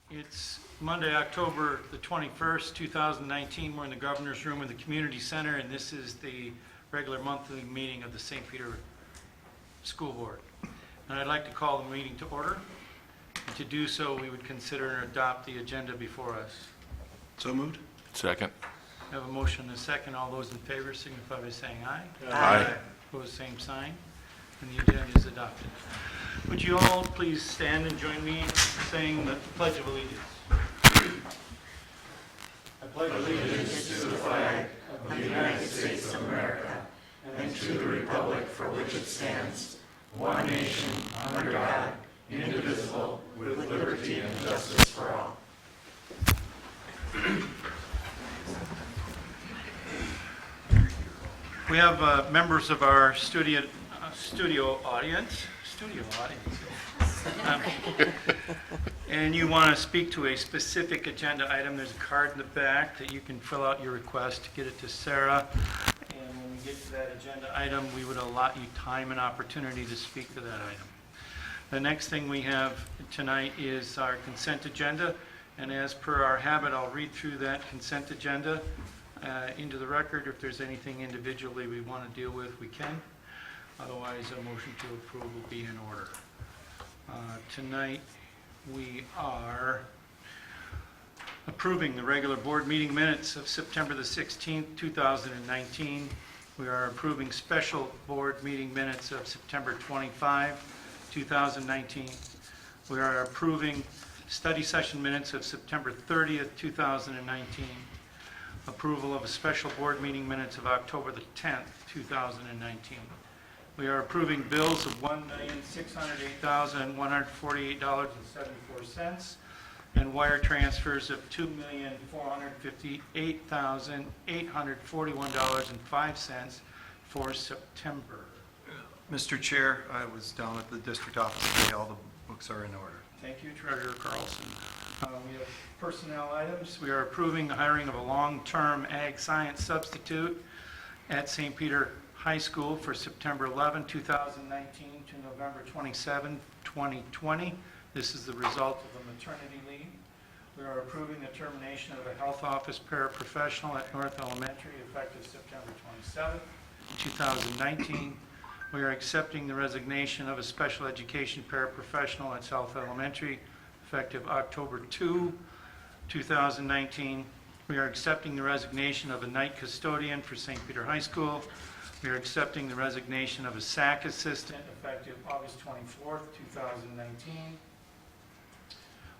It's Monday, October the 21st, 2019. We're in the Governor's Room in the Community Center, and this is the regular monthly meeting of the St. Peter School Board. And I'd like to call the meeting to order. And to do so, we would consider and adopt the agenda before us. So moved. Second. I have a motion and a second. All those in favor signify by saying aye. Aye. Opposed, same sign. And the agenda is adopted. Would you all please stand and join me in saying the Pledge of Allegiance? I pledge allegiance to the flag of the United States of America and to the republic for which it stands, one nation, under God, indivisible, with liberty and justice for all. We have members of our studio audience. And you want to speak to a specific agenda item, there's a card in the back that you can fill out your request to get it to Sarah. And when we get to that agenda item, we would allot you time and opportunity to speak to that item. The next thing we have tonight is our consent agenda. And as per our habit, I'll read through that consent agenda into the record. If there's anything individually we want to deal with, we can. Otherwise, a motion to approve will be in order. Tonight, we are approving the regular board meeting minutes of September the 16th, 2019. We are approving special board meeting minutes of September 25, 2019. We are approving study session minutes of September 30th, 2019. Approval of a special board meeting minutes of October the 10th, 2019. We are approving bills of $1,608,148.74 and wire transfers of $2,458,841.05 for September. Mr. Chair, I was down at the district office today. All the books are in order. Thank you, Treasurer Carlson. We have personnel items. We are approving the hiring of a long-term ag science substitute at St. Peter High School for September 11, 2019 to November 27, 2020. This is the result of the maternity leave. We are approving the termination of a health office paraprofessional at North Elementary effective September 27, 2019. We are accepting the resignation of a special education paraprofessional at South Elementary effective October 2, 2019. We are accepting the resignation of a night custodian for St. Peter High School. We are accepting the resignation of a SAC assistant effective August 24th, 2019.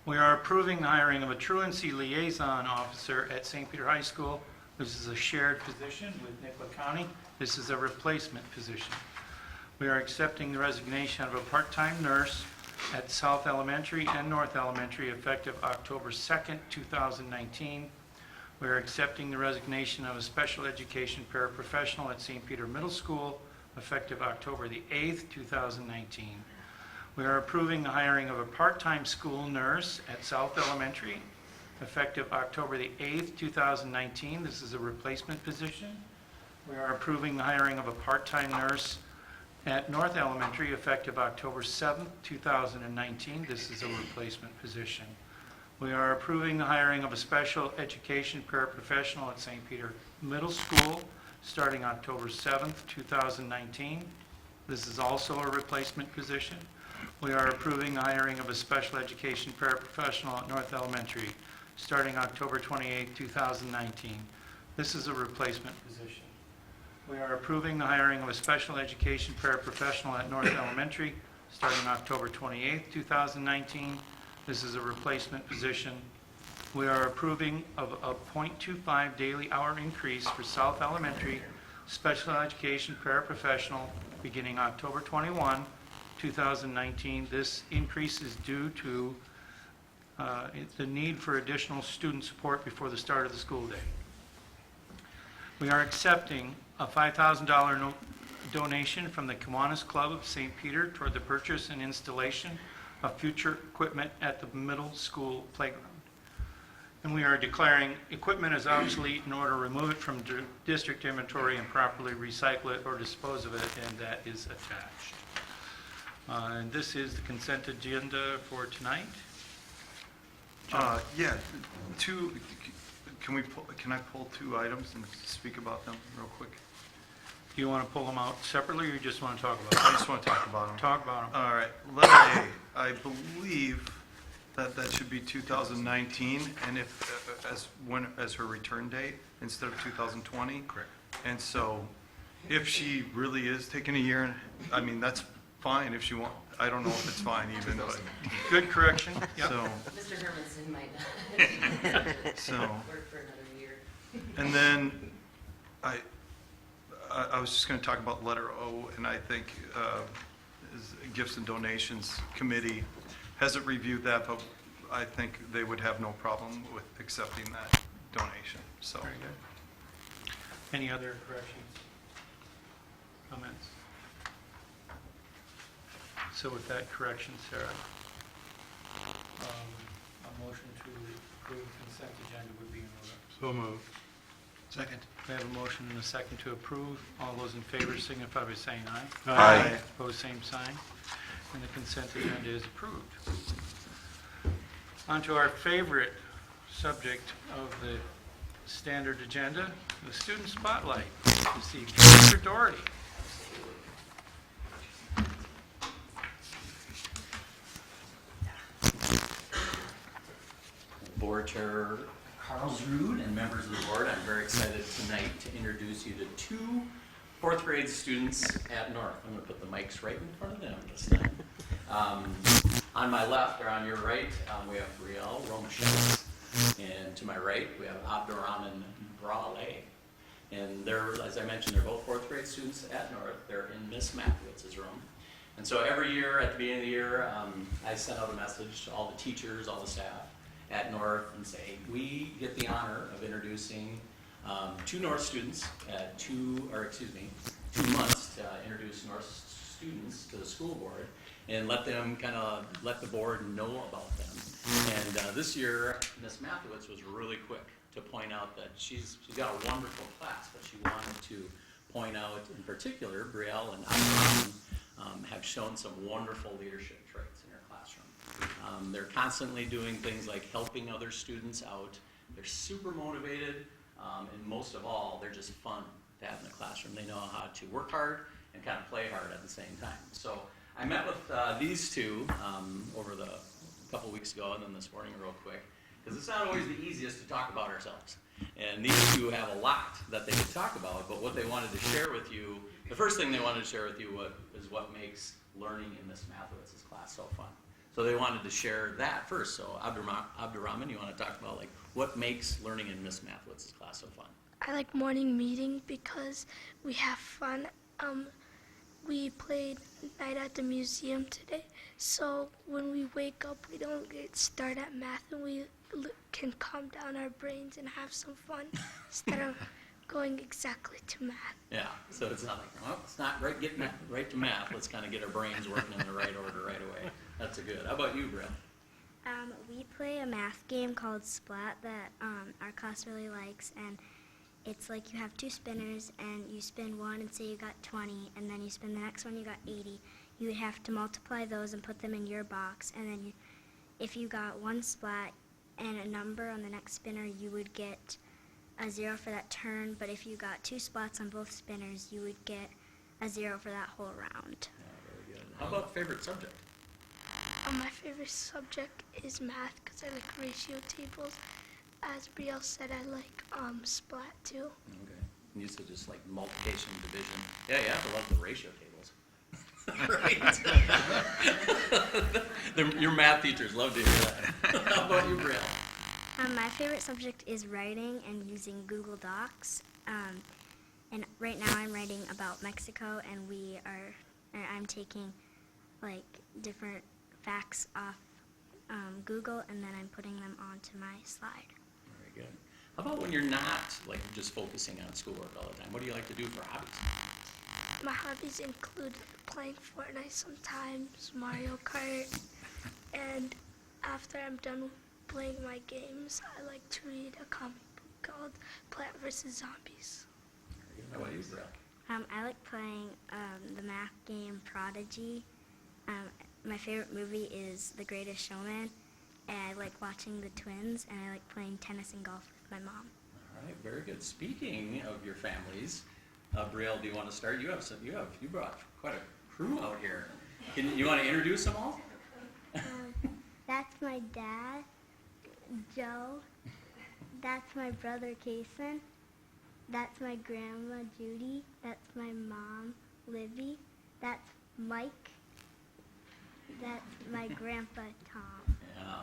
We are approving the hiring of a truancy liaison officer at St. Peter High School. This is a shared position with Nicola County. This is a replacement position. We are accepting the resignation of a part-time nurse at South Elementary and North Elementary effective October 2nd, 2019. We are accepting the resignation of a special education paraprofessional at St. Peter Middle School effective October the 8th, 2019. We are approving the hiring of a part-time school nurse at South Elementary effective October the 8th, 2019. This is a replacement position. We are approving the hiring of a part-time nurse at North Elementary effective October 7th, 2019. This is a replacement position. We are approving the hiring of a special education paraprofessional at St. Peter Middle School starting October 7th, 2019. This is also a replacement position. We are approving the hiring of a special education paraprofessional at North Elementary starting October 28th, 2019. This is a replacement position. We are approving the hiring of a special education paraprofessional at North Elementary starting October 28th, 2019. This is a replacement position. We are approving of a .25 daily hour increase for South Elementary special education paraprofessional beginning October 21, 2019. This increase is due to the need for additional student support before the start of the school day. We are accepting a $5,000 donation from the Kiwanis Club of St. Peter toward the purchase and installation of future equipment at the middle school playground. And we are declaring equipment as obsolete in order to remove it from district inventory and properly recycle it or dispose of it, and that is attached. And this is the consent agenda for tonight. John? Yeah, can I pull two items and speak about them real quick? Do you want to pull them out separately, or you just want to talk I about them? just want to talk about them. Talk about them. All right, letter A, I believe that should be 2019, and as her return date, instead of 2020. Correct. And so, if she really is taking a year, I mean, that's fine if she want, I don't know if it's fine even, but, Good correction. Yep. so, Mr. Hermanson might not so, work for another year. and then, I was just going to talk about letter O, and I think Gifts and Donations Committee hasn't reviewed that, but I think they would have no problem with accepting that donation, so. Very good. Any other corrections? Comments? So with that correction, Sarah, a motion to approve consent agenda would be in order. So moved. Second. We have a motion and a second to approve. All those in favor signify by saying aye. Aye. Opposed, same sign. And the consent agenda is approved. On to our favorite subject of the standard agenda, the student spotlight. You see Mr. Doherty. Board Chair Carlsrud and members of the board, I'm very excited tonight to introduce you to two fourth grade students at North. I'm going to put the mics right in front of them this time. On my left, or on your right, we have Brielle Romashevitz, and to my right, we have Abdurrahman Brale. And they're, as I mentioned, they're both fourth grade students at North. They're in Miss Matkowitz's room. And so every year, at the beginning of the year, I send out a message to all the teachers, all the staff at North, and say, we get the honor of introducing two North students at 2 months to introduce North students to the school board and let the board know about them. And this year, Miss Mathewitz was really quick to point out that she's got a wonderful class, but she wanted to point out in particular, Brielle and Abdurrahman have shown some wonderful leadership traits in her classroom. They're constantly doing things like helping other students out. They're super motivated, and most of all, they're just fun to have in the classroom. They know how to work hard and kind of play hard at the same time. So I met with these two over the couple weeks ago, and then this morning real quick, because it's not always the easiest to talk about ourselves. And these two have a lot that they could talk about, but what they wanted to share with you, the first thing they wanted to share with you is what makes learning in Miss Mathowitz's class so fun. So they wanted to share that first. So Abdurrahman, you want to talk about like what makes learning in Miss Mathowitz's class so fun? I like morning meeting because we have fun. We played night at the museum today, so when we wake up, we don't get started at math, and we can calm down our brains and have some fun instead of going exactly to math. Yeah, so it's not like, well, it's not right getting right to math. Let's kind of get our brains working in the right order right away. That's a good. How about you, Brielle? We play a math game called Splat that our class really likes, and it's like you have two spinners, and you spin one and say you got 20, and then you spin the next one, you got 80. You would have to multiply those and put them in your box, and then if you got one splat and a number on the next spinner, you would get a 0 for that turn, but if you got two splats on both spinners, you would get a 0 for that whole round. Yeah, very good. How about favorite subject? My favorite subject is math because I like ratio tables. As Brielle said, I like Splat too. Okay. And you said just like multiplication, division. Yeah, you have to love the ratio tables. Right. Your math teachers love to hear that. How about you, Brielle? My favorite subject is writing and using Google Docs. And right now I'm writing about Mexico, and I'm taking like different facts off Google, and then I'm putting them onto my slide. Very good. How about when you're not like just focusing on schoolwork all the time? What do you like to do for hobbies? My hobbies include playing Fortnite sometimes, Mario Kart, and after I'm done playing my games, I like to read a comic book called Plant vs. Zombies. Very good. How about you, Brielle? I like playing the math game Prodigy. My favorite movie is The Greatest Showman, and I like watching the twins, and I like playing tennis and golf with my mom. All right, very good. Speaking of your families, Brielle, do you want to start? You brought quite a crew out here. You want to introduce them all? That's my dad, Joe. That's my brother, Kason. That's my grandma, Judy. That's my mom, Libby. That's Mike. That's my grandpa, Tom. Yeah.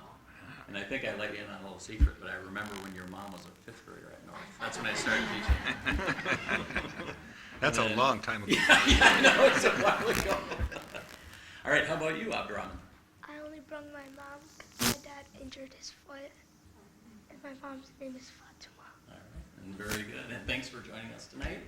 And I think I let you in on a little secret, but I remember when your mom was a 5th grader at North. That's when I started teaching. That's a long time ago. Yeah, I know, it's a while ago. All right, how about you, Abdurrahman? I only brought my mom because my dad injured his foot, and my mom's name is Fatima. All right, and very good. And thanks for joining us tonight.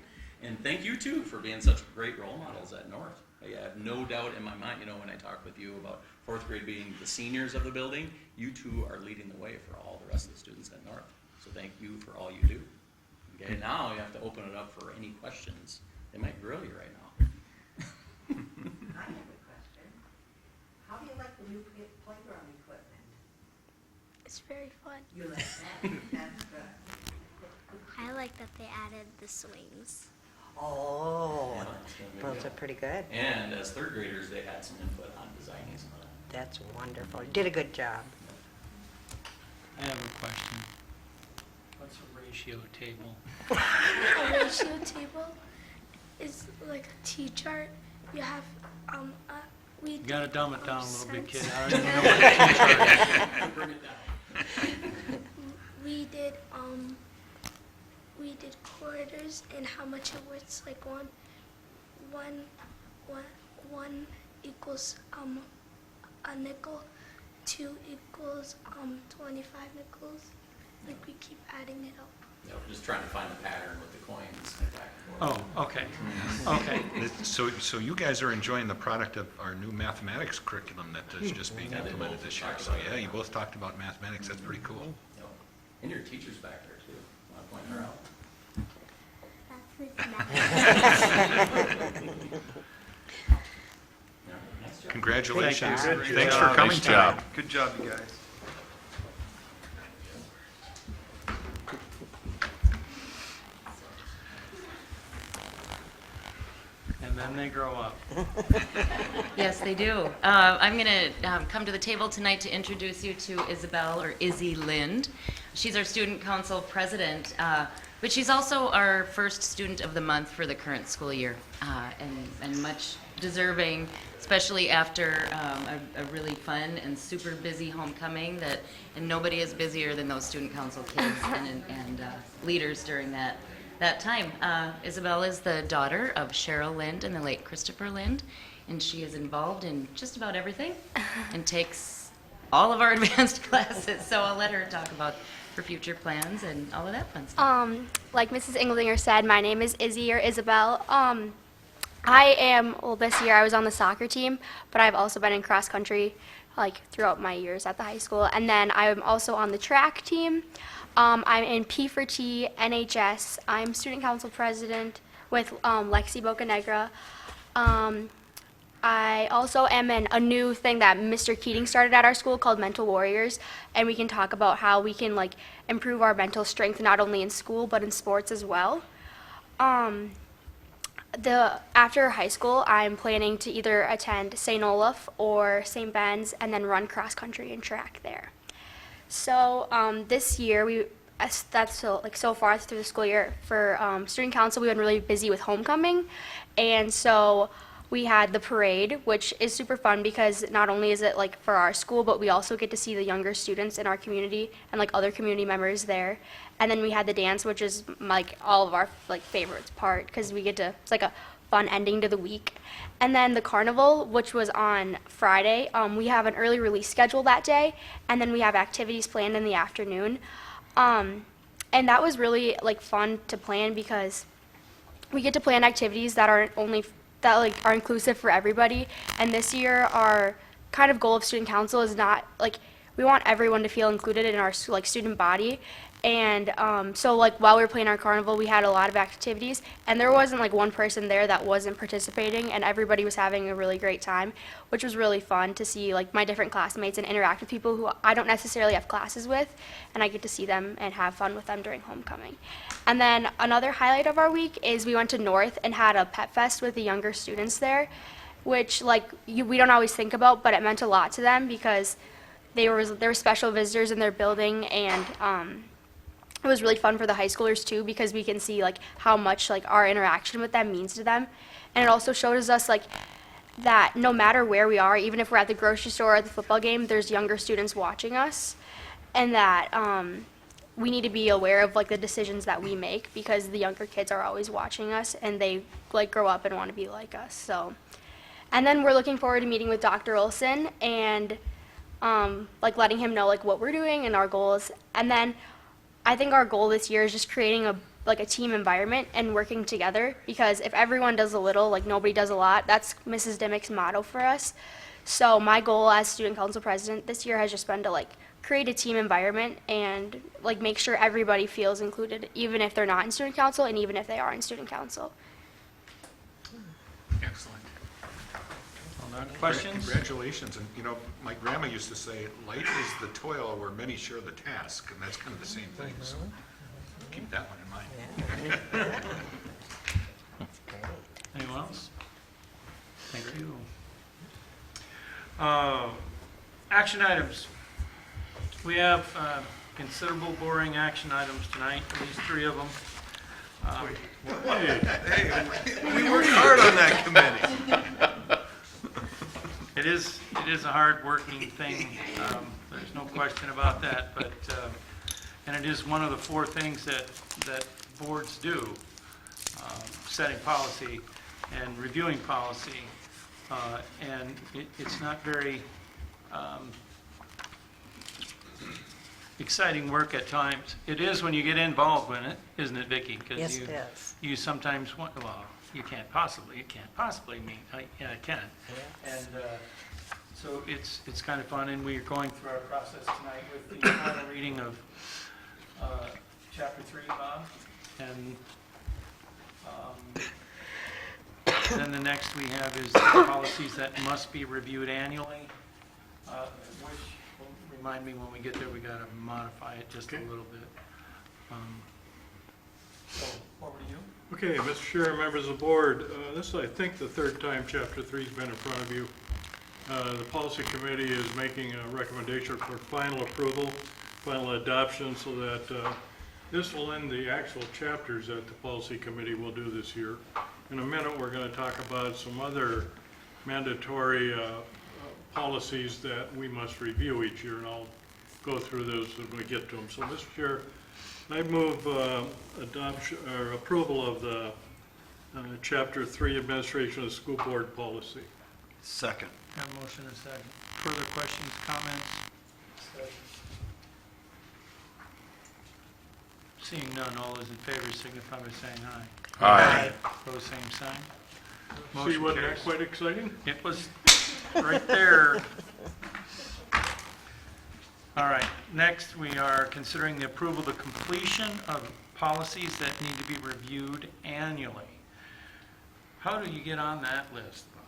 And thank you, too, for being such great role models at North. I have no doubt in my mind, when I talk with you about 4th grade being the seniors of the building, you two are leading the way for all the rest of the students at North. So thank you for all you do. Okay, now you have to open it up for any questions. They might grill you right now. I have a question. How do you like the new playground equipment? It's very fun. You like that? That's good. I like that they added the swings. Oh, Yeah, that's gonna be Those good. are pretty good. And as 3rd graders, they had some input on designing some of that. That's wonderful. You did a good job. I have a question. What's a ratio table? A ratio table is like a T-chart. You have we You gotta dumb it down a little bit, kid. Sense. I don't even know what a T-chart is. Bring it down. we did quarters and how much it was. Like one equals a nickel, 2 equals 25 nickels. Like we keep adding it up. Yeah, we're just trying to find a pattern with the coins and back and forth. Oh, okay, okay. So you guys are enjoying the product of our new mathematics curriculum that is just being Yeah, they implemented both this year. talked So about it. yeah, you both talked about mathematics. That's pretty cool. Yep. And your teacher's back there too. Want to point her out? That's Miss Matt. Yeah, nice job. Congratulations. Thank you. Thanks Good for job. coming Nice job. tonight. Good job, you guys. And then they grow up. Yes, they do. I'm going to come to the table tonight to introduce you to Isabel, or Izzy Lind. She's our student council president, but she's also our first student of the month for the current school year, and much deserving, especially after a really fun and super busy homecoming. And nobody is busier than those student council kids and leaders during that time. Isabel is the daughter of Cheryl Lind and the late Christopher Lind, and she is involved in just about everything and takes all of our advanced classes. So I'll let her talk about her future plans and all of that fun stuff. Like Mrs. Englinger said, my name is Izzy or Isabel. This year I was on the soccer team, but I've also been in cross country like throughout my years at the high school. And then I'm also on the track team. I'm in P4T, NHS. I'm student council president with Lexi Bocanegra. I also am in a new thing that Mr. Keating started at our school called Mental Warriors, and we can talk about how we can like improve our mental strength not only in school but in sports as well. After high school, I'm planning to either attend St. Olaf or St. Ben's and then run cross country and track there. So this year, so far through the school year for student council, we've been really busy with homecoming, and so we had the parade, which is super fun because not only is it like for our school, but we also get to see the younger students in our community and like other community members there. And then we had the dance, which is like all of our like favorite part because we get to, it's like a fun ending to the week. And then the carnival, which was on Friday, we have an early release schedule that day, and then we have activities planned in the afternoon. And that was really like fun to plan because we get to plan activities that are inclusive for everybody. And this year, our kind of goal of student council is not like we want everyone to feel included in our like student body, And so like while we were playing our carnival, we had a lot of activities, and there wasn't like one person there that wasn't participating, and everybody was having a really great time, which was really fun to see like my different classmates and interact with people who I don't necessarily have classes with, and I get to see them and have fun with them during homecoming. And then another highlight of our week is we went to North and had a pet fest with the younger students there, which like we don't always think about, but it meant a lot to them because they were special visitors in their building, and it was really fun for the high schoolers too because we can see like how much like our interaction with them means to them, and it also shows us like that no matter where we are, even if we're at the grocery store or at the football game, there's younger students watching us, and that we need to be aware of like the decisions that we make because the younger kids are always watching us and they like grow up and want to be like us. So, and then we're looking forward to meeting with Dr. Olson and like letting him know like what we're doing and our goals. And then I think our goal this year is just creating a team environment and working together, because if everyone does a little, like nobody does a lot. That's Mrs. Dimmick's motto for us. So my goal as student council president this year has just been to like create a team environment and like make sure everybody feels included, even if they're not in student council and even if they are in student council. Excellent. Well done. Questions? Congratulations. And, you know, my grandma used to say, light is the toil where many share the task, and that's kind of the same thing, so keep that one in mind. Anyone else? Thank you. Action items. We have considerable boring action items tonight, at least 3 of them. Hey, we worked hard on that committee. It is a hard-working thing. There's no question about that, but, and it is one of the 4 things that boards do, setting policy and reviewing policy. And it's not very exciting work at times. It is when you get involved in it, isn't it, Vicki? 'Cause Yes, it is. you sometimes want, well, it can't possibly mean, yeah, it can. Yes. And so it's kind of fun, and we're going through our process tonight with the final reading of Chapter 3, Bob. And then the next we have is the policies that must be reviewed annually, which, will remind me when we get there, we got to modify it just a little bit. So, over to you. Okay, Mr. Chair, members of the board, this is, I think, the 3rd time Chapter 3's been in front of you. The Policy Committee is making a recommendation for final approval, final adoption, so that this will end the actual chapters that the Policy Committee will do this year. In a minute, we're going to talk about some other mandatory policies that we must review each year, and I'll go through those when we get to them. So, Mr. Chair, I move adoption or approval of the Chapter 3 Administration of the School Board Policy. Second. Have a motion and a second. Further questions, comments? Seeing none, all those in favor signify by saying aye. Aye. Opposed, same sign. See, Motion wasn't that carries. quite exciting? It was right there. All right, next we are considering the approval of the completion of policies that need to be reviewed annually. How do you get on that list, Bob?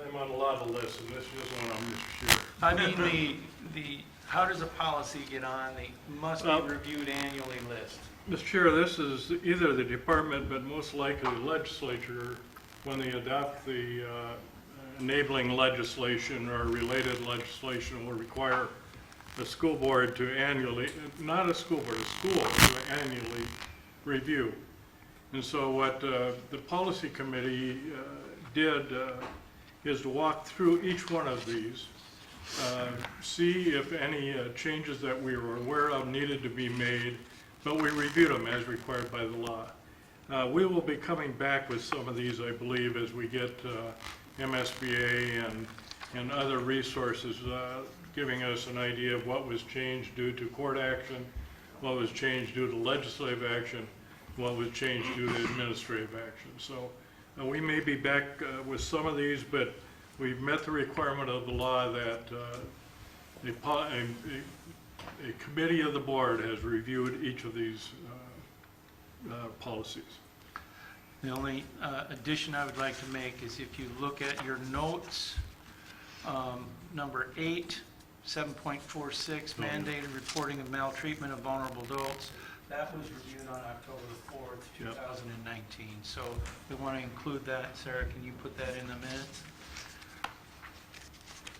I'm on a lot of lists, and this is just one I'm Mr. Chair. I mean, how does a policy get on the must be reviewed annually list? Mr. Chair, this is either the department, but most likely the legislature, when they adopt the enabling legislation or related legislation, will require the school board to annually, not a school board, a school to annually review. And so what the policy committee did is to walk through each one of these, see if any changes that we were aware of needed to be made, but we reviewed them as required by the law. We will be coming back with some of these, I believe, as we get MSBA and other resources giving us an idea of what was changed due to court action, what was changed due to legislative action, what was changed due to administrative action. So we may be back with some of these, but we've met the requirement of the law that a a committee of the board has reviewed each of these policies. The only addition I would like to make is if you look at your notes, number 8, 7.46, mandated reporting of maltreatment of vulnerable adults, that was reviewed on October the 4th, Yep. 2019. So we want to include that. Sarah, can you put that in the minutes?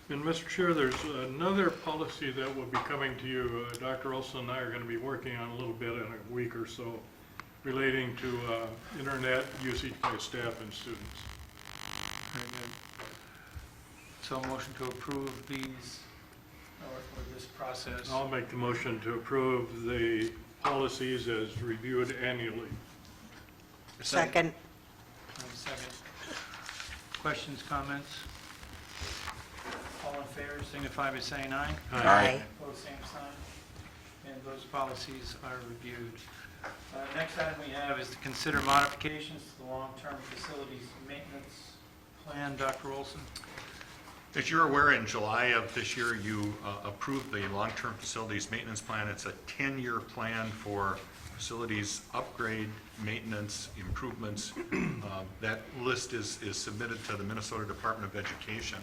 And Mr. Chair, there's another policy that will be coming to you. Dr. Olson and I are going to be working on a little bit in a week or so relating to internet usage by staff and students. Very good. So a motion to approve these, or this process. I'll make the motion to approve the policies as reviewed annually. Second. Second. Questions, comments? All in favor, signify by saying aye. Aye. Opposed, same sign. And those policies are reviewed. Next item we have is to consider modifications to the long-term facilities maintenance plan. Dr. Olson? As you're aware, in July of this year, you approved the long-term facilities maintenance plan. It's a 10-year plan for facilities upgrade, maintenance, improvements. That list is submitted to the Minnesota Department of Education.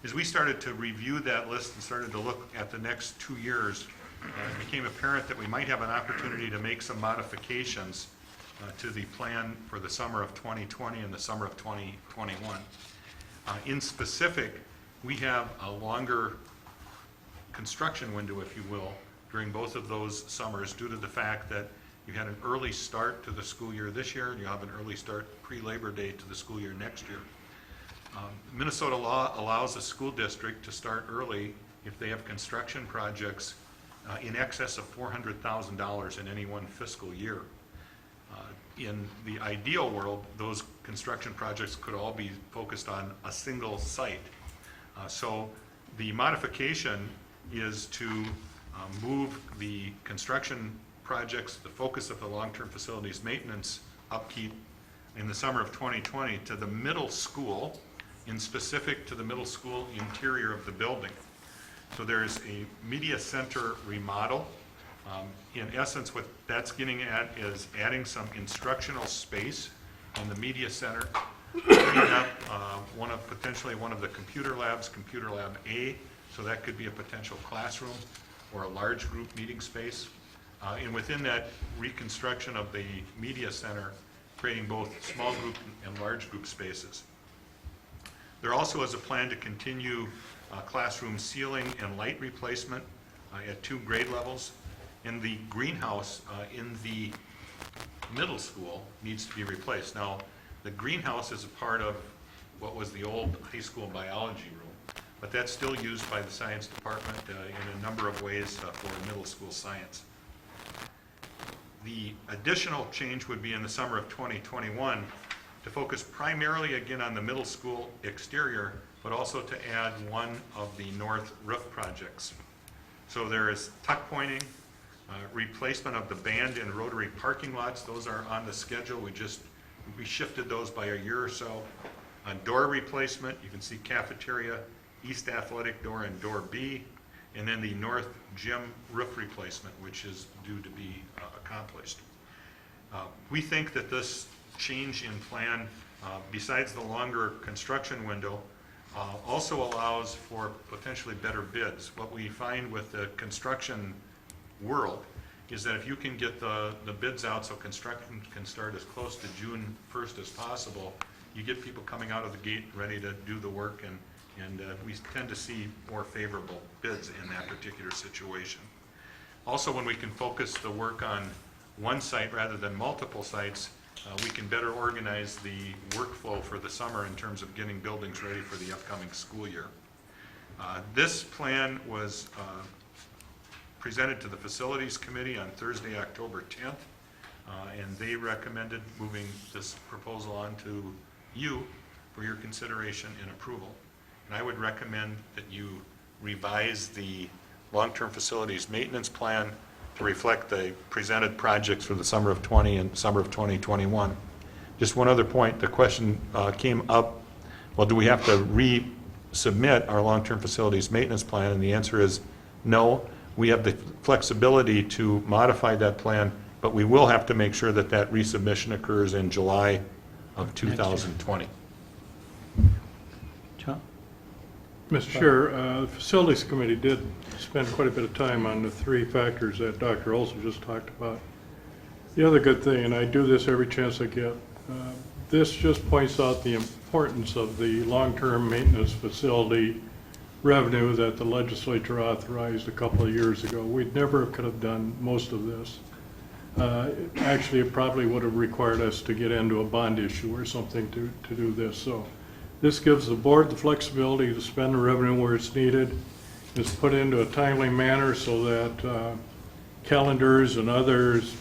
As we started to review that list and started to look at the next 2 years, it became apparent that we might have an opportunity to make some modifications to the plan for the summer of 2020 and the summer of 2021. In specific, we have a longer construction window, if you will, during both of those summers due to the fact that you had an early start to the school year this year, and you have an early start pre-Labor Day to the school year next year. Minnesota law allows a school district to start early if they have construction projects in excess of $400,000 in any one fiscal year. In the ideal world, those construction projects could all be focused on a single site. So the modification is to move the construction projects, the focus of the long-term facilities maintenance upkeep in the summer of 2020 to the middle school, in specific to the middle school interior of the building. So there's a media center remodel. In essence, what that's getting at is adding some instructional space in the media center, cleaning up potentially one of the computer labs, Computer Lab A, so that could be a potential classroom or a large group meeting space. And within that reconstruction of the media center, creating both small group and large group spaces. There also is a plan to continue classroom ceiling and light replacement at 2 grade levels. And the greenhouse in the middle school needs to be replaced. Now, the greenhouse is a part of what was the old high school biology room, but that's still used by the science department in a number of ways for middle school science. The additional change would be in the summer of 2021 to focus primarily again on the middle school exterior, but also to add one of the north roof projects. So there is tuck pointing, replacement of the band and rotary parking lots. Those are on the schedule. We shifted those by a year or so. Door replacement, you can see cafeteria, east athletic door and door B, and then the north gym roof replacement, which is due to be accomplished. We think that this change in plan, besides the longer construction window, also allows for potentially better bids. What we find with the construction world is that if you can get the bids out so construction can start as close to June 1st as possible, you get people coming out of the gate ready to do the work, and we tend to see more favorable bids in that particular situation. Also, when we can focus the work on one site rather than multiple sites, we can better organize the workflow for the summer in terms of getting buildings ready for the upcoming school year. This plan was presented to the Facilities Committee on Thursday, October 10th, and they recommended moving this proposal on to you for your consideration and approval. And I would recommend that you revise the long-term facilities maintenance plan to reflect the presented projects for the summer of 20 and summer of 2021. Just one other point, the question came up, well, do we have to resubmit our long-term facilities maintenance plan? And the answer is no. we have the flexibility to modify that plan, but we will have to make sure that that resubmission occurs in July of 2020. John? Mr. Chair, the Facilities Committee did spend quite a bit of time on the three factors that Dr. Olson just talked about. The other good thing, and I do this every chance I get, this just points out the importance of the long-term maintenance facility revenue that the legislature authorized a couple of years ago. We never could have done most of this. Actually, it probably would have required us to get into a bond issue or something to do this. So this gives the board the flexibility to spend the revenue where it's needed. It's put into a timely manner so that calendars and others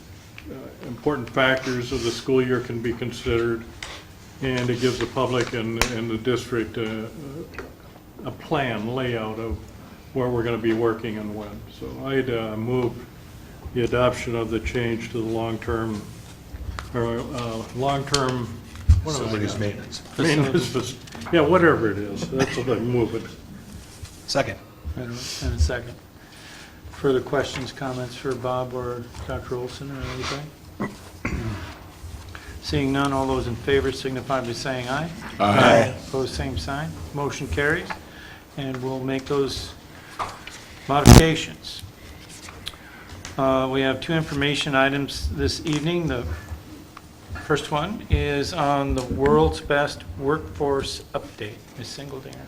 important factors of the school year can be considered, and it gives the public and the district a plan, layout of where we're going to be working and when. So I'd move the adoption of the change to the long-term Facilities maintenance. maintenance. Yeah, whatever it is, that's what I'm moving. Second. And a second. Further questions, comments for Bob or Dr. Olson or anything? Seeing none, all those in favor signify by saying aye. Aye. Opposed, same sign. Motion carries, and we'll make those modifications. We have two information items this evening. The first one is on the World's Best Workforce Update. Ms. Singledinger.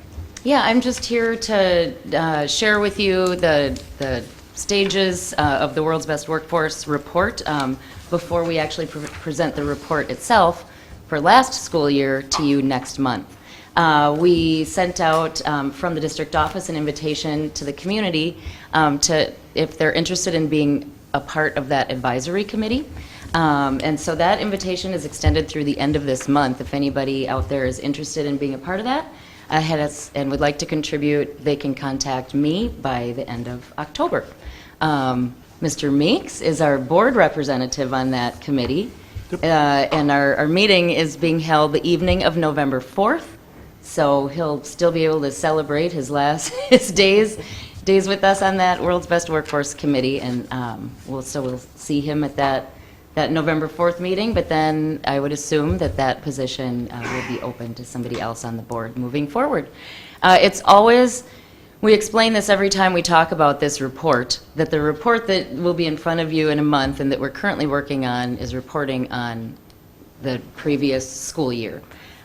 Yeah, I'm just here to share with you the stages of the World's Best Workforce report before we actually present the report itself for last school year to you next month. We sent out from the district office an invitation to the community to, if they're interested in being a part of that advisory committee. And so that invitation is extended through the end of this month. If anybody out there is interested in being a part of that and would like to contribute, they can contact me by the end of October. Mr. Meeks is our board representative on that committee, and our meeting is being held the evening of November 4th, so he'll still be able to celebrate his days with us on that World's Best Workforce Committee, and we'll see him at that November 4th meeting, but then I would assume that position will be open to somebody else on the board moving forward. It's always, we explain this every time we talk about this report, that the report that will be in front of you in a month and that we're currently working on is reporting on the previous school year.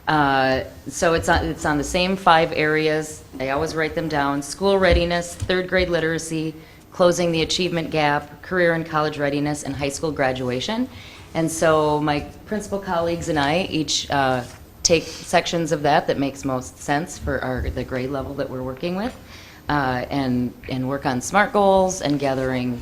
So it's on the same 5 areas. I always write them down: school readiness, 3rd grade literacy, closing the achievement gap, career and college readiness, and high school graduation. And so my principal colleagues and I each take sections of that makes most sense for the grade level that we're working with, and work on SMART goals and gathering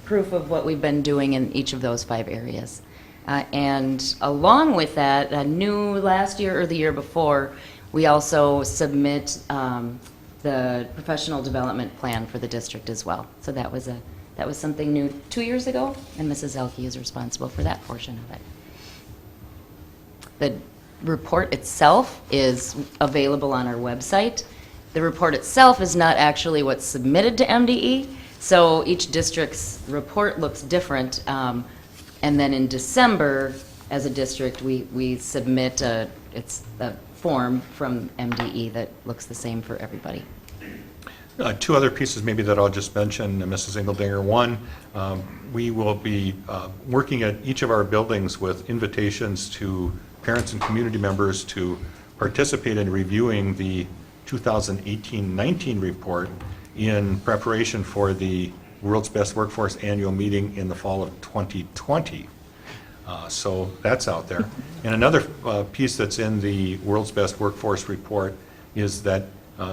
proof of what we've been doing in each of those 5 areas. And along with that, new last year or the year before, we also submit the professional development plan for the district as well. So that was something new 2 years ago, and Mrs. Elke is responsible for that portion of it. The report itself is available on our website. The report itself is not actually what's submitted to MDE, so each district's report looks different. And then in December, as a district, we submit a form from MDE that looks the same for everybody. 2 other pieces maybe that I'll just mention, Mrs. Engeldinger. One, we will be working at each of our buildings with invitations to parents and community members to participate in reviewing the 2018-19 report in preparation for the World's Best Workforce annual meeting in the fall of 2020. So that's out there. And another piece that's in the World's Best Workforce report is that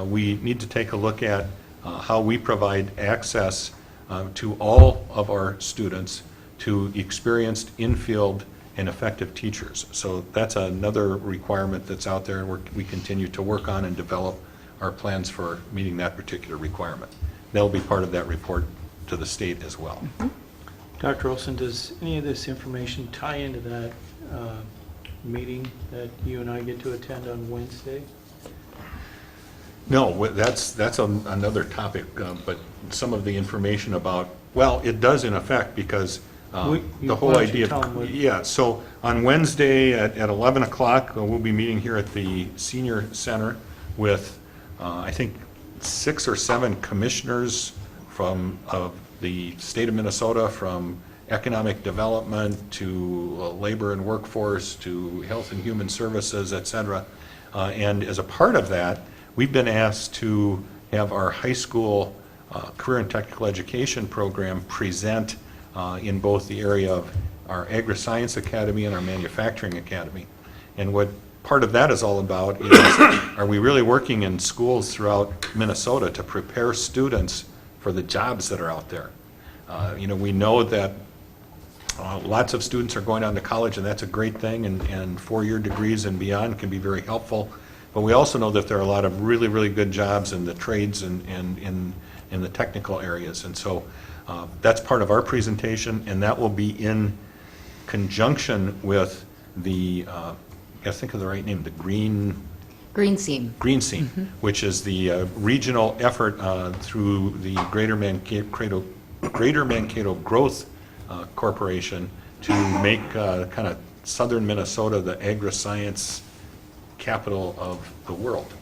we need to take a look at how we provide access to all of our students to experienced in-field and effective teachers. So that's another requirement that's out there, and we continue to work on and develop our plans for meeting that particular requirement. That'll be part of that report to the state as well. Mm-hmm. Dr. Olson, does any of this information tie into that meeting that you and I get to attend on Wednesday? No, that's another topic, but some of the information about, well, it does in effect, because the whole why don't you idea tell 'em of, what- yeah, so on Wednesday at 11 o'clock, we'll be meeting here at the Senior Center with, I think, 6 or 7 commissioners from the state of Minnesota, from economic development to labor and workforce to health and human services, et cetera. And as a part of that, we've been asked to have our high school career and technical education program present in both the area of our agri-science academy and our manufacturing academy. And what part of that is all about is, are we really working in schools throughout Minnesota to prepare students for the jobs that are out there? We know that lots of students are going on to college, and that's a great thing, and four-year degrees and beyond can be very helpful. But we also know that there are a lot of really, really good jobs in the trades and in the technical areas. And so that's part of our presentation, and that will be in conjunction with the, I gotta think of the right name, the Green Seam. which is the regional effort through the Greater Mankato Growth Corporation to make kind of southern Minnesota the agri-science capital of the world.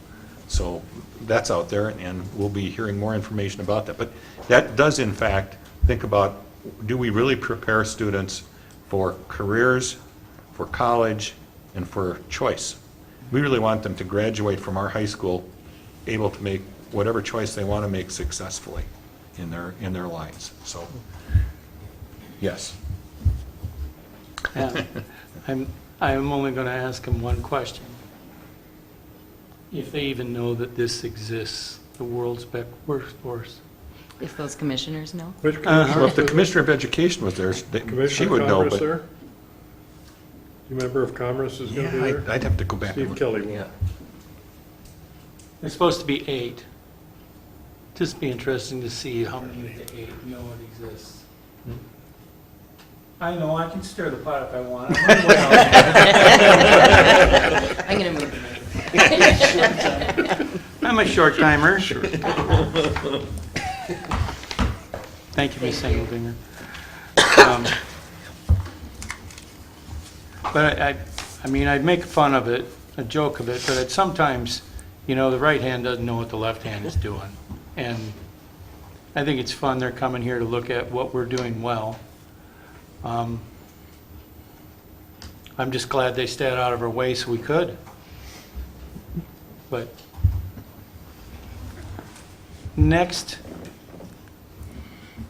So that's out there, and we'll be hearing more information about that. But that does, in fact, think about, do we really prepare students for careers, for college, and for choice? We really want them to graduate from our high school able to make whatever choice they want to make successfully in their lives. So, yes. Yeah. I'm only going to ask them one question. If they even know that this exists, the world's best workforce. If those commissioners know. Which Well, if the commissioner? Commissioner of Education was there, she Commissioner would of know, Commerce but. there? You member of Commerce is going to be Yeah, there? I'd have to go back and Steve look. Kelly will. There's supposed to be 8. Just be interesting to see how many of the 8 know it exists. I know, I can stir the pot if I want. I'm going to move. I'm a short timer. Thank you, Ms. Engeldinger. But I mean, I'd make fun of it, a joke of it, but sometimes, the right hand doesn't know what the left hand is doing. And I think it's fun they're coming here to look at what we're doing well. I'm just glad they stayed out of our way so we could. But next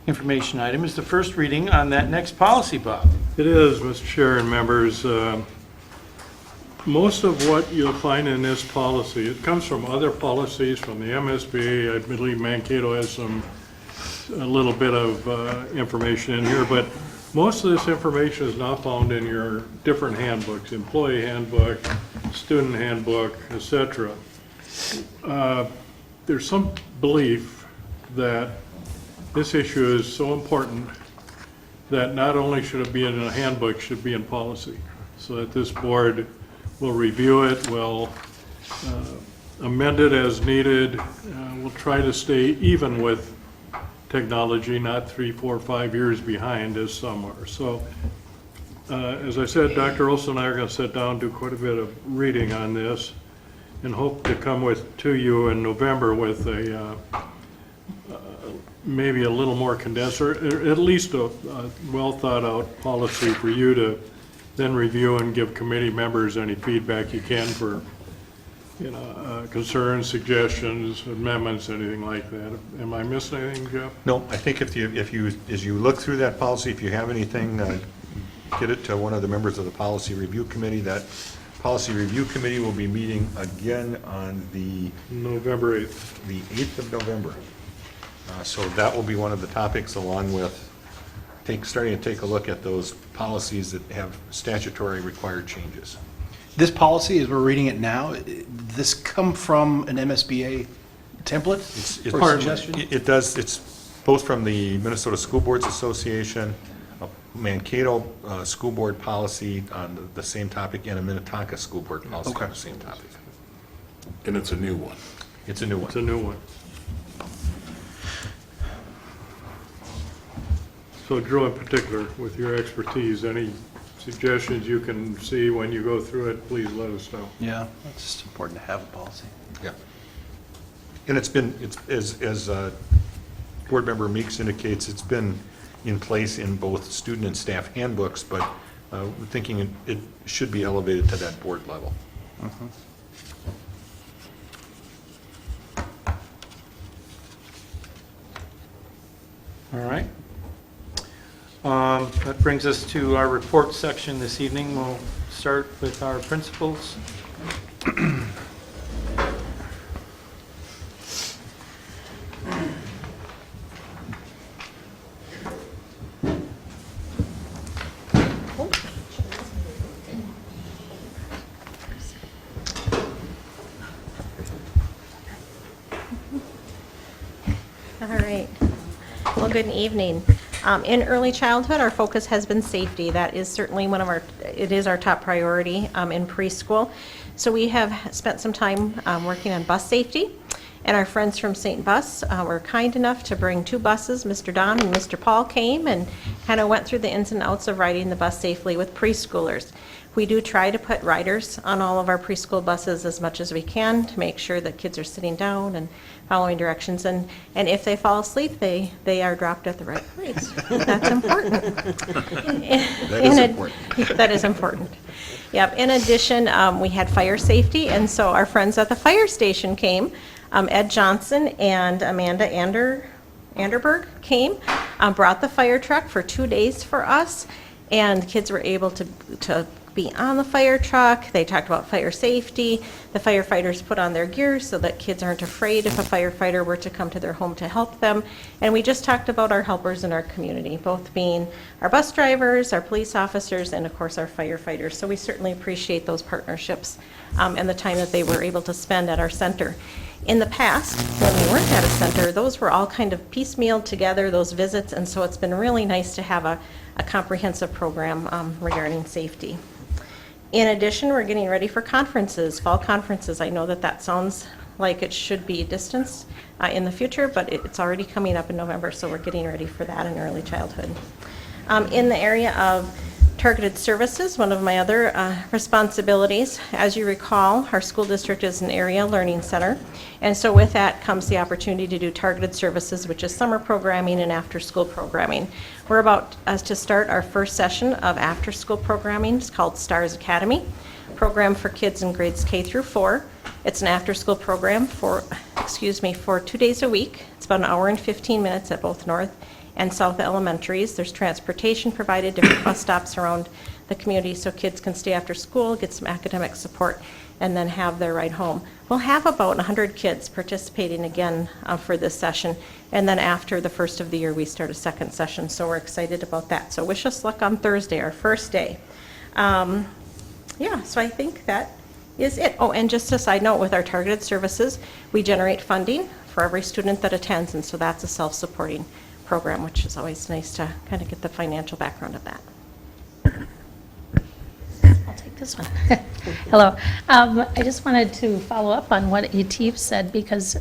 information item is the first reading on that next policy, Bob. It is, Mr. Chair and members. Most of what you'll find in this policy, it comes from other policies from the MSBA. I believe Mankato has a little bit of information in here, but most of this information is now found in your different handbooks, employee handbook, student handbook, etc. There's some belief that this issue is so important that not only should it be in a handbook, it should be in policy, so that this board will review it, will amend it as needed. We'll try to stay even with technology, not 3, 4, 5 years behind as some are. So, as I said, Dr. Olson and I are going to sit down, do quite a bit of reading on this, and hope to come to you in November with a maybe a little more condensed, or at least a well thought out policy for you to then review and give committee members any feedback you can for, concerns, suggestions, amendments, anything like that. Am I missing anything, Jeff? No, I think if you, as you look through that policy, if you have anything, get it to one of the members of the Policy Review Committee. That Policy Review Committee will be meeting again on the November 8th. the 8th of November. So that will be one of the topics, along with starting to take a look at those policies that have statutory required changes. This policy, as we're reading it now, this come from an MSBA template or suggestion? It does. It's both from the Minnesota School Boards Association, a Mankato School Board policy on the same topic, and a Minnetonka School Board policy on the same topic. And it's a new one. It's a new one. It's a new one. So Drew, in particular, with your expertise, any suggestions you can see when you go through it, please let us know. Yeah, it's just important to have a policy. Yeah. And it's been, as Board Member Meeks indicates, it's been in place in both student and staff handbooks, but we're thinking it should be elevated to that board level. All right. That brings us to our report section this evening. We'll start with our principals. All right. Well, good evening. In early childhood, our focus has been safety. That is certainly it is our top priority in preschool. So we have spent some time working on bus safety, and our friends from St. Bus were kind enough to bring 2 buses. Mr. Don and Mr. Paul came and kind of went through the ins and outs of riding the bus safely with preschoolers. We do try to put riders on all of our preschool buses as much as we can to make sure that kids are sitting down and following directions. And if they fall asleep, they are dropped at the right place. That's important. That is important. That is important. Yep. In addition, we had fire safety, and so our friends at the fire station came. Ed Johnson and Amanda Anderberg came, brought the fire truck for 2 days for us, and kids were able to be on the fire truck. They talked about fire safety. The firefighters put on their gear so that kids aren't afraid if a firefighter were to come to their home to help them. And we just talked about our helpers in our community, both being our bus drivers, our police officers, and of course our firefighters. So we certainly appreciate those partnerships and the time that they were able to spend at our center. In the past, when we weren't at a center, those were all kind of piecemealed together, those visits, and so it's been really nice to have a comprehensive program regarding safety. In addition, we're getting ready for conferences, fall conferences. I know that sounds like it should be distanced in the future, but it's already coming up in November, so we're getting ready for that in early childhood. In the area of targeted services, one of my other responsibilities, as you recall, our school district is an area learning center, and so with that comes the opportunity to do targeted services, which is summer programming and after-school programming. We're about to start our first session of after-school programming. It's called STARS Academy, program for kids in grades K through 4. It's an after-school program for 2 days a week. It's about an hour and 15 minutes at both North and South Elementaries. There's transportation provided, different bus stops around the community so kids can stay after school, get some academic support, and then have their ride home. We'll have about 100 kids participating again for this session, and then after the first of the year, we start a second session, so we're excited about that. So wish us luck on Thursday, our first day. So I think that is it. Oh, and just a side note, with our targeted services, we generate funding for every student that attends, and so that's a self-supporting program, which is always nice to kind of get the financial background of that. I'll take this one. Hello. I just wanted to follow up on what Atif said, because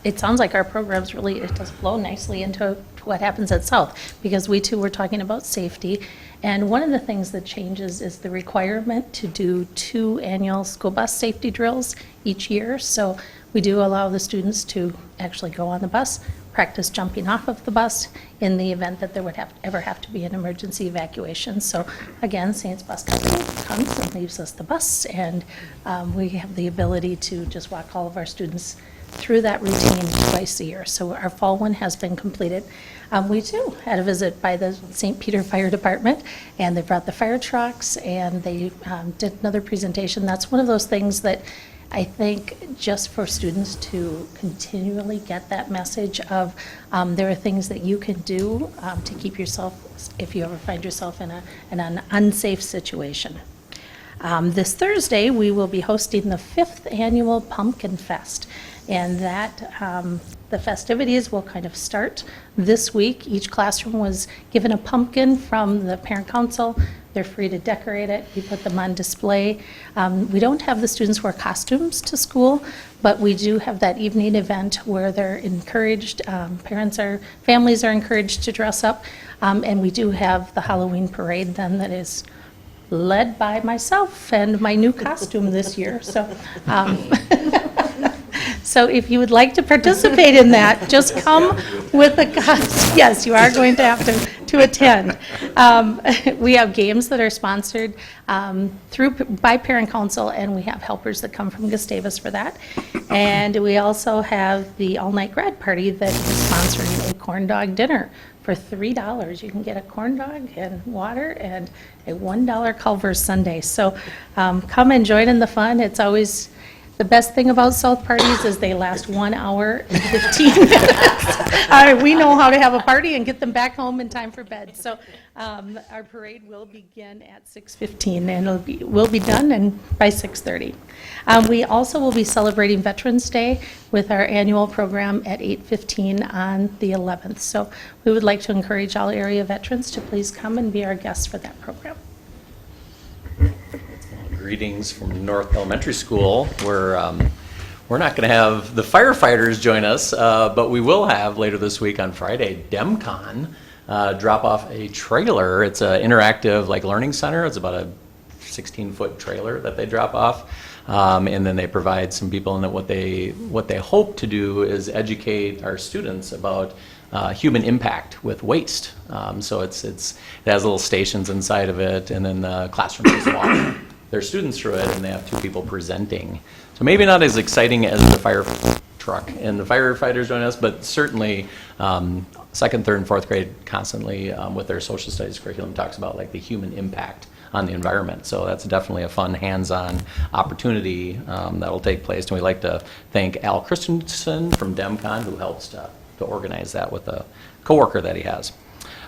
it sounds like our programs really, it does flow nicely into what happens at South, because we too were talking about safety. And one of the things that changes is the requirement to do 2 annual school bus safety drills each year. So we do allow the students to actually go on the bus, practice jumping off of the bus in the event that there would ever have to be an emergency evacuation. So again, Saints Bus Company comes and leaves us the bus, and we have the ability to just walk all of our students through that routine twice a year. So our fall one has been completed. We too had a visit by the St. Peter Fire Department, and they brought the fire trucks, and they did another presentation. That's one of those things that I think just for students to continually get that message of there are things that you can do to keep yourself, if you ever find yourself in an unsafe situation. This Thursday, we will be hosting the 5th annual Pumpkin Fest, and that the festivities will kind of start this week. Each classroom was given a pumpkin from the parent council. They're free to decorate it. We put them on display. We don't have the students wear costumes to school, but we do have that evening event where they're encouraged, families are encouraged to dress up. And we do have the Halloween parade then that is led by myself and my new costume this year. So if you would like to participate in that, just come with a costume. Yes, you are going to have to attend. We have games that are sponsored by Parent Council, and we have helpers that come from Gustavus for that. And we also have the all-night grad party that is sponsoring a corn dog dinner. For $3, you can get a corn dog and water and a $1 Culver's sundae. So come and join in the fun. It's always, the best thing about South parties is they last 1 hour and 15 minutes. We know how to have a party and get them back home in time for bed. So our parade will begin at 6:15 and we'll be done by 6:30. We also will be celebrating Veterans Day with our annual program at 8:15 on the 11th. So we would like to encourage all area veterans to please come and be our guests for that program. Greetings from North Elementary School. We're not going to have the firefighters join us, but we will have later this week on Friday, DemCon drop off a trailer. It's an interactive learning center. It's about a 16-foot trailer that they drop off, and then they provide some people. And what they hope to do is educate our students about human impact with waste. So it has little stations inside of it, and then the classroom is walk their students through it, and they have 2 people presenting. So maybe not as exciting as the fire truck and the firefighters join us, but certainly 2nd, 3rd, and 4th grade constantly with their social studies curriculum talks about the human impact on the environment. So that's definitely a fun hands-on opportunity that will take place. And we'd like to thank Al Christensen from DemCon, who helps to organize that with a coworker that he has.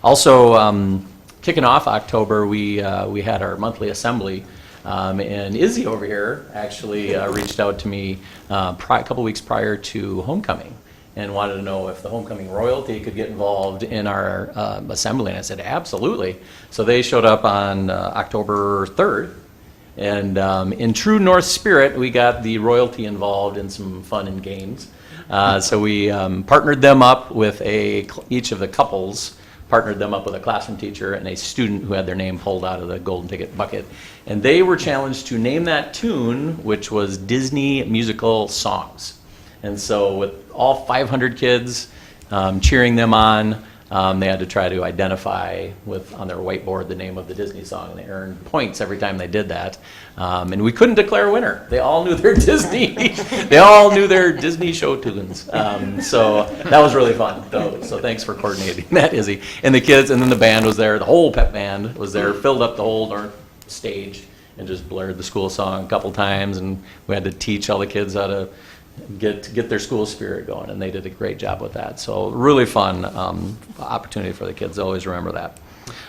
Also, kicking off October, we had our monthly assembly. And Izzy over here actually reached out to me a couple weeks prior to homecoming and wanted to know if the homecoming royalty could get involved in our assembly. And I said, absolutely. So they showed up on October 3rd. And in true North spirit, we got the royalty involved in some fun and games. So we partnered them up with each of the couples partnered them up with a classroom teacher and a student who had their name pulled out of the golden ticket bucket. And they were challenged to name that tune, which was Disney musical songs. And so with all 500 kids cheering them on, they had to try to identify on their whiteboard the name of the Disney song, and they earned points every time they did that. And we couldn't declare a winner. They all knew their Disney. They all knew their Disney show tunes. So that was really fun. So thanks for coordinating that, Izzy. And the kids, and then the band was there. The whole pep band was there, filled up the whole north stage, and just blared the school song a couple times. And we had to teach all the kids how to get their school spirit going, and they did a great job with that. So really fun opportunity for the kids. Always remember that.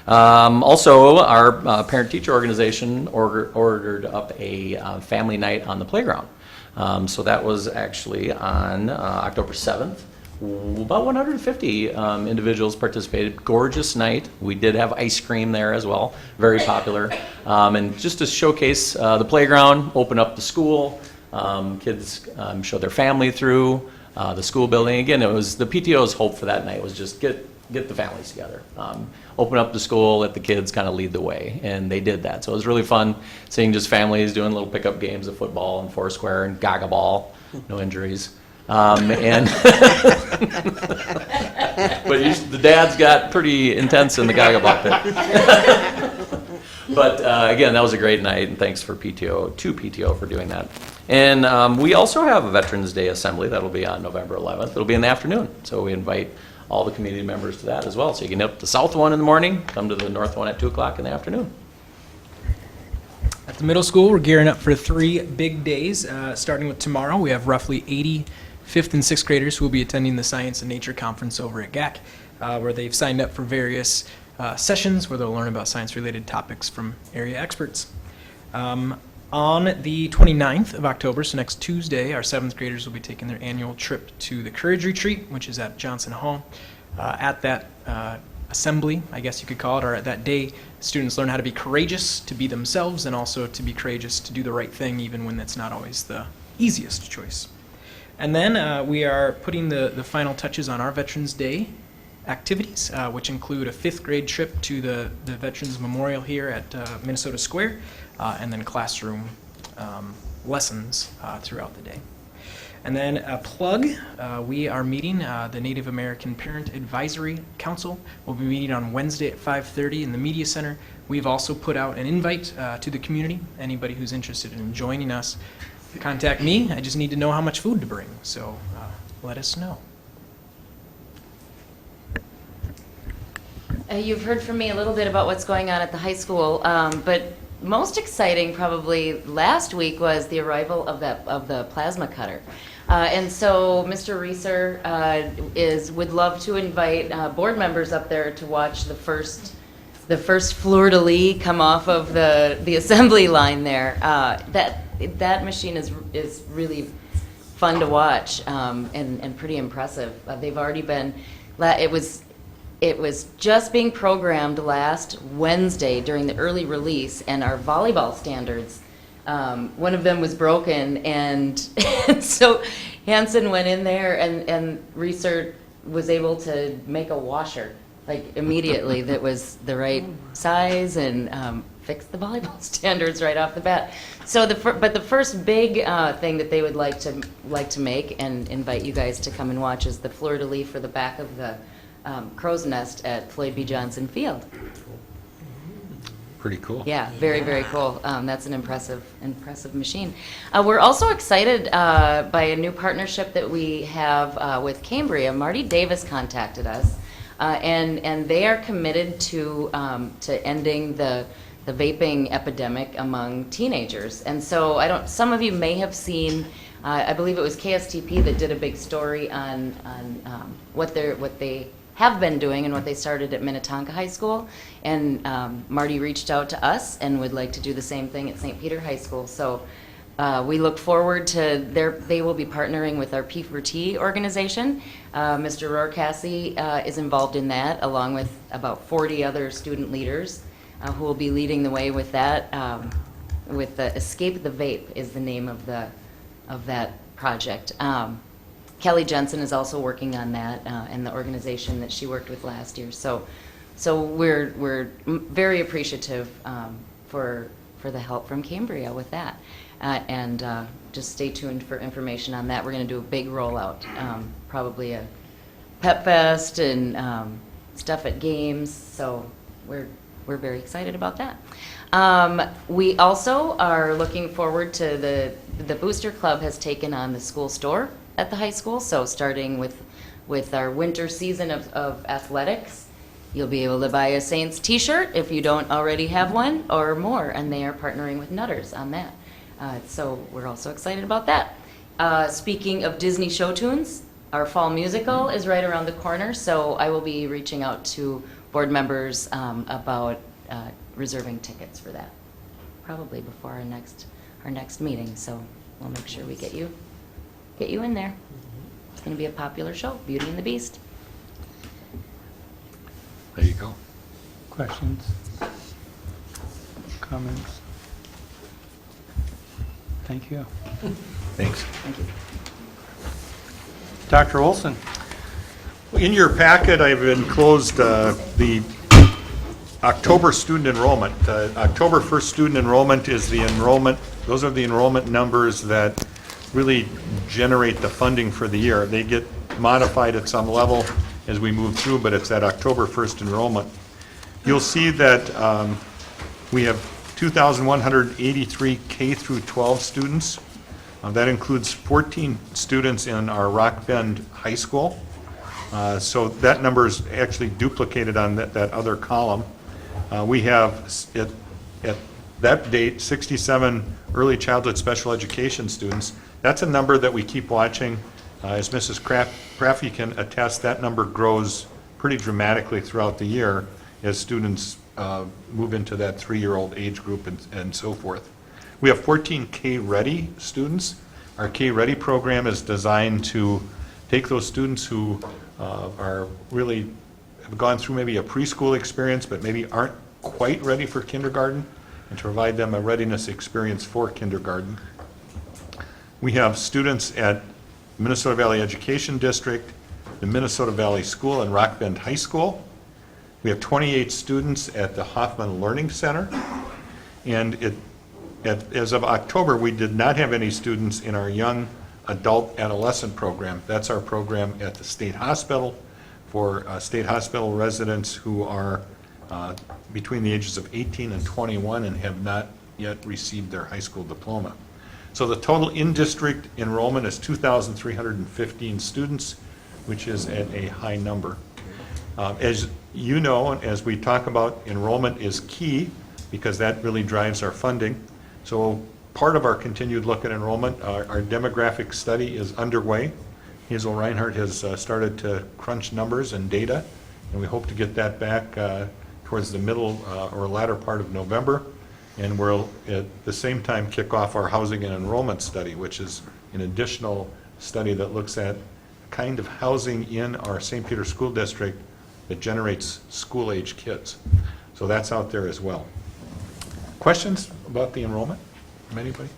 Also, our parent-teacher organization ordered up a family night on the playground. So that was actually on October 7th. About 150 individuals participated. Gorgeous night. We did have ice cream there as well. Very popular. And just to showcase the playground, open up the school. Kids showed their family through the school building. Again, it was the PTO's hope for that night was just get the families together, open up the school, let the kids kind of lead the way, and they did that. So it was really fun seeing just families doing little pickup games of football and foursquare and gaga ball, no injuries. But the dads got pretty intense in the gaga ball pit. But again, that was a great night, and thanks to PTO for doing that. And we also have a Veterans Day Assembly that'll be on November 11th. It'll be in the afternoon, so we invite all the community members to that as well. So you can hit the south one in the morning, come to the north one at 2 o'clock in the afternoon. At the middle school, we're gearing up for 3 big days. Starting with tomorrow, we have roughly 80 5th and 6th graders who will be attending the Science and Nature Conference over at GAC, where they've signed up for various sessions where they'll learn about science-related topics from area experts. On the 29th of October, so next Tuesday, our 7th graders will be taking their annual trip to the Courage Retreat, which is at Johnson Hall. At that assembly, I guess you could call it, or at that day, students learn how to be courageous, to be themselves, and also to be courageous to do the right thing, even when that's not always the easiest choice. And then we are putting the final touches on our Veterans Day activities, which include a 5th grade trip to the Veterans Memorial here at Minnesota Square, and then classroom lessons throughout the day. And then a plug, we are meeting, the Native American Parent Advisory Council will be meeting on Wednesday at 5:30 in the Media Center. We've also put out an invite to the community. Anybody who's interested in joining us, contact me. I just need to know how much food to bring, so let us know. You've heard from me a little bit about what's going on at the high school, but most exciting probably last week was the arrival of the plasma cutter. And so Mr. Reeser would love to invite board members up there to watch the first fleur-de-lis come off of the assembly line there. That machine is really fun to watch and pretty impressive. They've already been. It was just being programmed last Wednesday during the early release, and our volleyball standards, one of them was broken, and so Hanson went in there, and Reeser was able to make a washer, like immediately, that was the right size, and fix the volleyball standards right off the bat. So but the first big thing that they would like to make and invite you guys to come and watch is the fleur-de-lis for the back of the crow's nest at Floyd B. Johnson Field. Pretty cool. Yeah, very, very cool. That's an impressive machine. We're also excited by a new partnership that we have with Cambria. Marty Davis contacted us, and they are committed to ending the vaping epidemic among teenagers. And so some of you may have seen, I believe it was KSTP that did a big story on what they have been doing and what they started at Minnetonka High School. And Marty reached out to us and would like to do the same thing at St. Peter High School. So we look forward to they will be partnering with our P4T organization. Mr. Rohr-Cassie is involved in that, along with about 40 other student leaders who will be leading the way with that. With the Escape the Vape is the name of that project. Kelly Jensen is also working on that, and the organization that she worked with last year. So we're very appreciative for the help from Cambria with that, and just stay tuned for information on that. We're going to do a big rollout, probably a pep fest and stuff at games. So we're very excited about that. We also are looking forward to the Booster Club has taken on the school store at the high school. So starting with our winter season of athletics, you'll be able to buy a Saints t-shirt if you don't already have one or more, and they are partnering with Nutters on that. So we're also excited about that. Speaking of Disney show tunes, our fall musical is right around the corner, so I will be reaching out to board members about reserving tickets for that, probably before our next meeting. So we'll make sure we get you in there. It's going to be a popular show, Beauty and the Beast. There you go. Questions? Comments? Thank you. Thanks. Thank you. Dr. Olson? In your packet, I've enclosed the October student enrollment. October 1st student enrollment is the enrollment, those are the enrollment numbers that really generate the funding for the year. They get modified at some level as we move through, but it's that October 1st enrollment. You'll see that we have 2,183 K through 12 students. That includes 14 students in our Rock Bend High School. So that number is actually duplicated on that other column. We have, at that date, 67 early childhood special education students. That's a number that we keep watching. As Mrs. Craffey can attest, that number grows pretty dramatically throughout the year as students move into that 3-year-old age group and so forth. We have 14 K-Ready students. Our K-Ready program is designed to take those students who are really have gone through maybe a preschool experience, but maybe aren't quite ready for kindergarten, and to provide them a readiness experience for kindergarten. We have students at Minnesota Valley Education District, the Minnesota Valley School, and Rock Bend High School. We have 28 students at the Hoffman Learning Center. And as of October, we did not have any students in our young adult adolescent program. That's our program at the state hospital for state hospital residents who are between the ages of 18 and 21 and have not yet received their high school diploma. So the total in-district enrollment is 2,315 students, which is at a high number. As you know, and as we talk about, enrollment is key because that really drives our funding. So part of our continued look at enrollment, our demographic study is underway. Hazel Reinhardt has started to crunch numbers and data, and we hope to get that back towards the middle or latter part of November. And we'll at the same time kick off our housing and enrollment study, which is an additional study that looks at kind of housing in our St. Peter School District that generates school-age kids. So that's out there as well. Questions about the enrollment from anybody?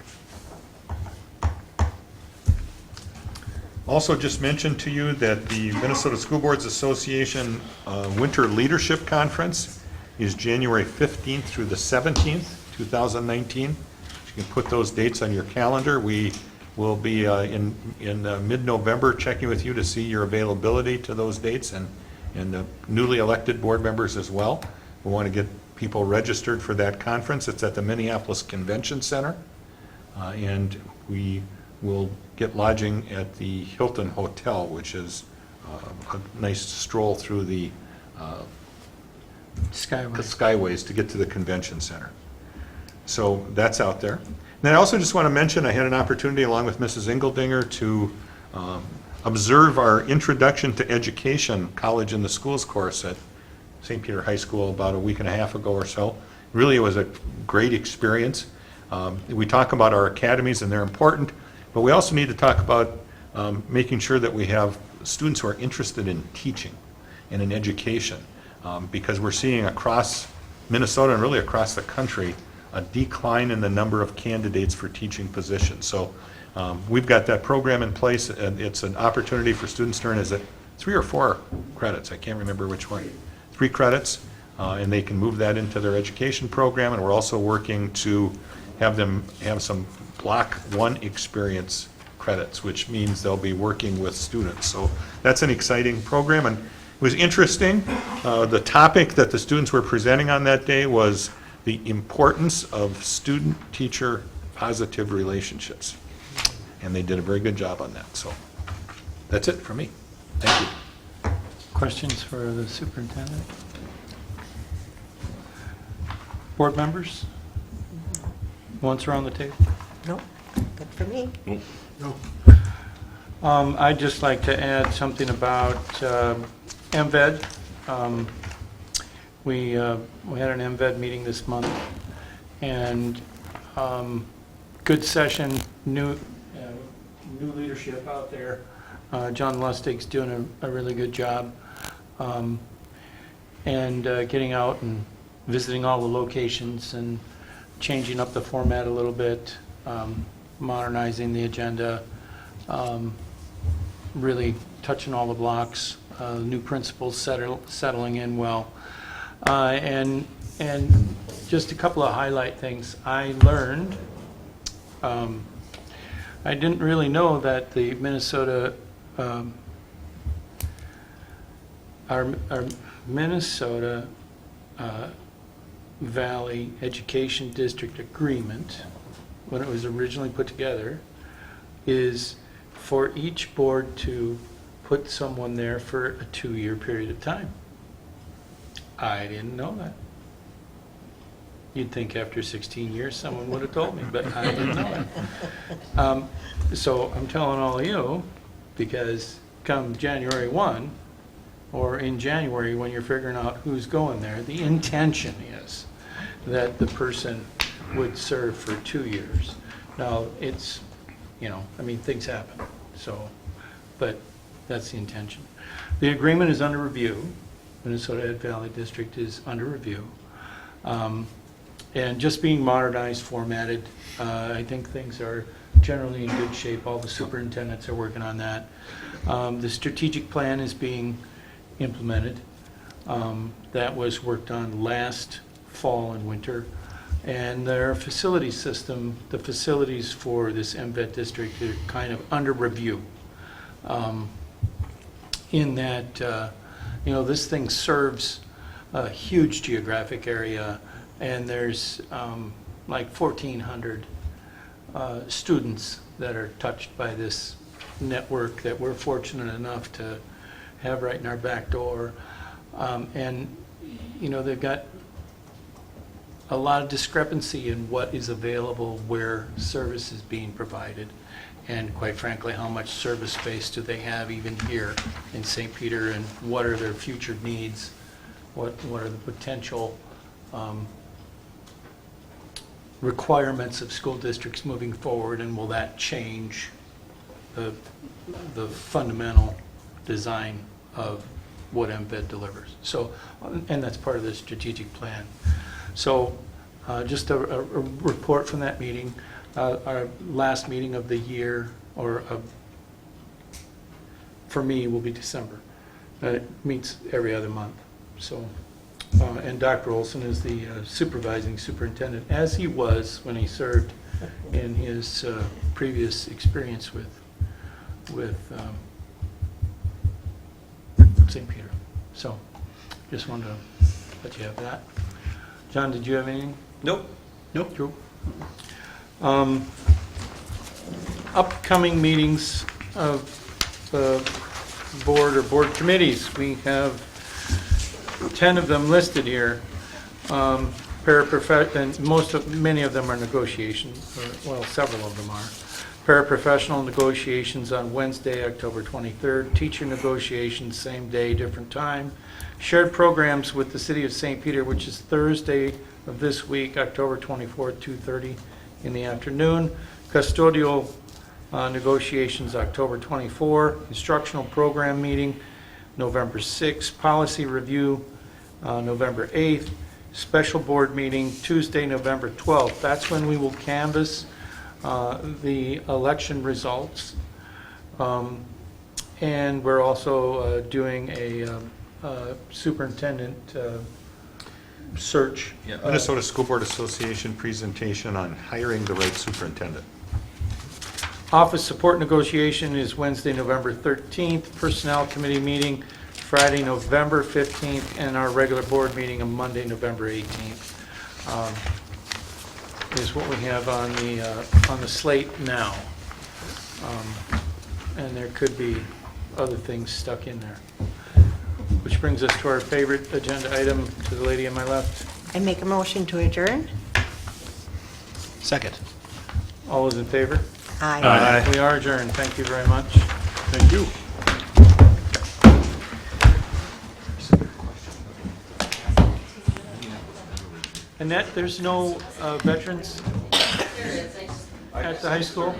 Also just mentioned to you that the Minnesota School Boards Association Winter Leadership Conference is January 15th through the 17th, 2019. You can put those dates on your calendar. We will be in mid-November checking with you to see your availability to those dates, and the newly elected board members as well. We want to get people registered for that conference. It's at the Minneapolis Convention Center, and we will get lodging at the Hilton Hotel, which is a nice stroll through the skyways to get to the convention center. So that's out there. And I also just want to mention, I had an opportunity along with Mrs. Engeldinger to observe our Introduction to Education College in the Schools course at St. Peter High School about a week and a half ago or so. Really, it was a great experience. We talk about our academies and they're important, but we also need to talk about making sure that we have students who are interested in teaching and in education, because we're seeing across Minnesota and really across the country a decline in the number of candidates for teaching positions. So we've got that program in place, and it's an opportunity for students to earn, is it 3 or 4 credits? I can't remember which one. 3 credits, and they can move that into their education program, and we're also working to have them have some Block 1 experience credits, which means they'll be working with students. So that's an exciting program, and it was interesting. The topic that the students were presenting on that day was the importance of student-teacher positive relationships. And they did a very good job on that. So that's it for me. Thank you. Questions for the superintendent? Board members? Once around the table? No, good for me. I'd just like to add something about MVED. We had an MVED meeting this month, and good session, new leadership out there. John Lustig's doing a really good job, and getting out and visiting all the locations and changing up the format a little bit, modernizing the agenda, really touching all the blocks, new principles settling in well. And just a couple of highlight things. I learned, I didn't really know that the Minnesota, our Minnesota Valley Education District Agreement, when it was originally put together, is for each board to put someone there for a 2-year period of time. I didn't know that. You'd think after 16 years someone would have told me, but I didn't know it. So I'm telling all of you, because come January 1, or in January when you're figuring out who's going there, the intention is that the person would serve for 2 years. Now, it's, I mean, things happen, so, but that's the intention. The agreement is under review. Minnesota Ed Valley District is under review. And just being modernized, formatted, I think things are generally in good shape. All the superintendents are working on that. The strategic plan is being implemented. That was worked on last fall and winter. And their facility system, the facilities for this MVET district are kind of under review. In that, this thing serves a huge geographic area, and there's like 1,400 students that are touched by this network that we're fortunate enough to have right in our back door. And they've got a lot of discrepancy in what is available, where service is being provided, and quite frankly, how much service space do they have even here in St. Peter, and what are their future needs? What are the potential requirements of school districts moving forward, and will that change the fundamental design of what MVET delivers? So, and that's part of the strategic plan. So, just a report from that meeting. Our last meeting of the year, for me, will be December. It meets every other month. So, and Dr. Olson is the supervising superintendent, as he was when he served in his previous experience with St. Peter. So, just wanted to let you have that. John, did you have anything? Nope. Nope. Drew? Upcoming meetings of board or board committees. We have 10 of them listed here. And many of them are negotiations, well, several of them are. Paraprofessional negotiations on Wednesday, October 23rd. Teacher negotiations, same day, different time. Shared programs with the City of St. Peter, which is Thursday of this week, October 24th, 2:30 in the afternoon. Custodial negotiations, October 24. Instructional program meeting, November 6th. Policy review, November 8th. Special board meeting, Tuesday, November 12th. That's when we will canvass the election results. And we're also doing a superintendent search. Minnesota School Board Association presentation on hiring the right superintendent. Office support negotiation is Wednesday, November 13th. Personnel committee meeting Friday, November 15th, and our regular board meeting on Monday, November 18th. Is what we have on the slate now. And there could be other things stuck in there. Which brings us to our favorite agenda item, to the lady on my left. I make a motion to adjourn. Second. All those in favor? Aye. Aye. We are adjourned. Thank you very much. Thank you. Annette, there's no veterans at the high school?